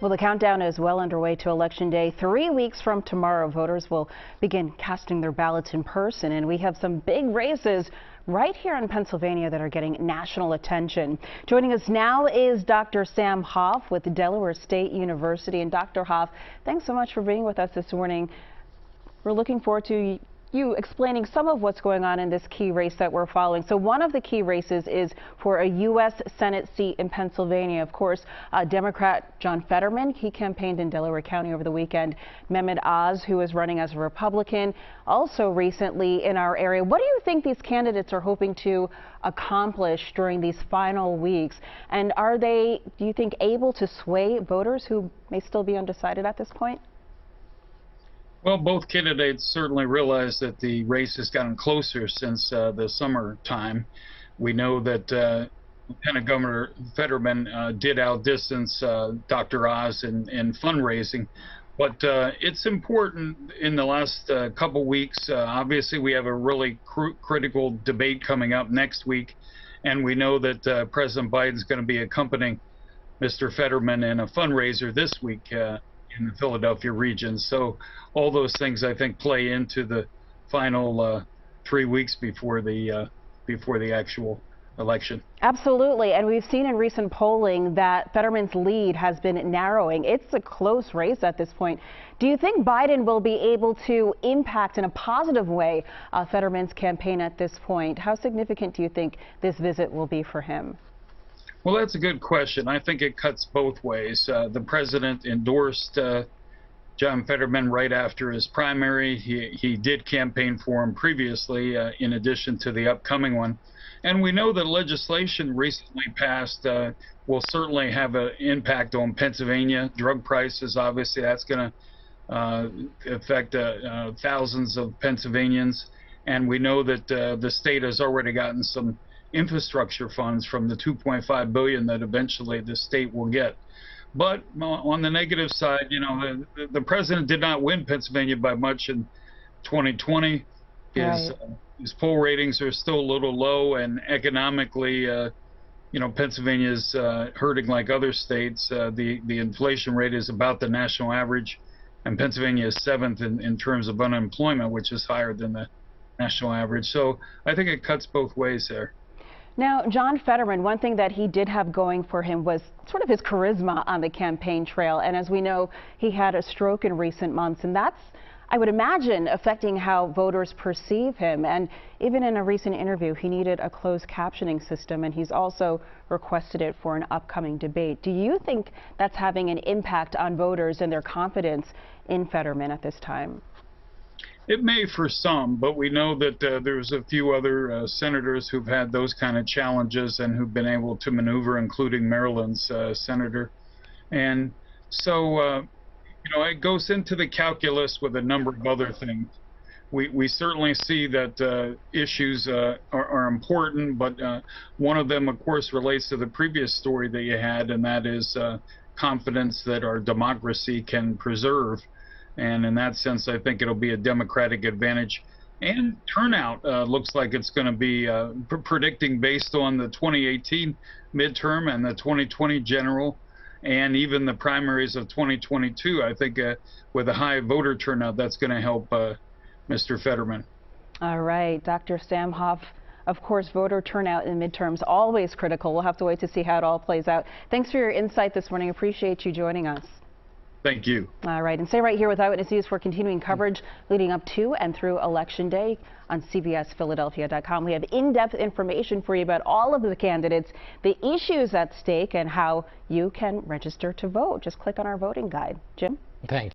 Well, the countdown is well underway to Election Day. 3 weeks from tomorrow, voters will begin casting their ballots in person, and we have some big races right here in Pennsylvania that are getting national attention. Joining us now is Dr. Sam Hoff with Delaware State University. And Dr. Hoff, thanks so much for being with us this morning. We're looking forward to you explaining some of what's going on in this key race that we're following. So one of the key races is for a U.S. Senate seat in Pennsylvania. Of course, Democrat John Fetterman, he campaigned in Delaware County over the weekend. Mehmet Oz, who is running as a Republican, also recently in our area. What do you think these candidates are hoping to accomplish during these final weeks? And are they, do you think, able to sway voters who may still be undecided at this point? Well, both candidates certainly realize that the race has gotten closer since the summertime. We know that Lieutenant Governor Fetterman did outdistance Dr. Oz in fundraising, but it's important in the last couple weeks. Obviously, we have a really critical debate coming up next week, and we know that President Biden's going to be accompanying Mr. Fetterman in a fundraiser this week in the Philadelphia region. So all those things, I think, play into the final 3 weeks before the actual election. Absolutely. And we've seen in recent polling that Fetterman's lead has been narrowing. It's a close race at this point. Do you think Biden will be able to impact in a positive way Fetterman's campaign at this point? How significant do you think this visit will be for him? Well, that's a good question. I think it cuts both ways. The president endorsed John Fetterman right after his primary. He did campaign for him previously, in addition to the upcoming one. And we know that legislation recently passed will certainly have an impact on Pennsylvania. Drug prices, obviously, that's going to affect thousands of Pennsylvanians. And we know that the state has already gotten some infrastructure funds from the $2.5 billion that eventually the state will get. But on the negative side, you know, the president did not win Pennsylvania by much in 2020. His poll ratings are still a little low, and economically, you know, Pennsylvania is hurting like other states. The inflation rate is about the national average, and Pennsylvania is 7th in terms of unemployment, which is higher than the national average. So I think it cuts both ways there. Now, John Fetterman, one thing that he did have going for him was sort of his charisma on the campaign trail. And as we know, he had a stroke in recent months, and that's, I would imagine, affecting how voters perceive him. And even in a recent interview, he needed a closed captioning system, and he's also requested it for an upcoming debate. Do you think that's having an impact on voters and their confidence in Fetterman at this time? It may for some, but we know that there's a few other senators who've had those kind of challenges and who've been able to maneuver, including Maryland's senator. And so, you know, it goes into the calculus with a number of other things. We certainly see that issues are important, but one of them, of course, relates to the previous story that you had, and that is confidence that our democracy can preserve. And in that sense, I think it'll be a Democratic advantage. And turnout looks like it's going to be predicting based on the 2018 midterm and the 2020 general, and even the primaries of 2022. I think with a high voter turnout, that's going to help Mr. Fetterman. All right, Dr. Sam Hoff. Of course, voter turnout in midterms, always critical. We'll have to wait to see how it all plays out. Thanks for your insight this morning. Appreciate you joining us. Thank you. All right, and stay right here with Eyewitness News for continuing coverage leading up to and through Election Day on CBSPhiladelphia.com. We have in-depth information for you about all of the candidates, the issues at stake, and how you can register to vote. Just click on our voting guide. Jim? Thanks.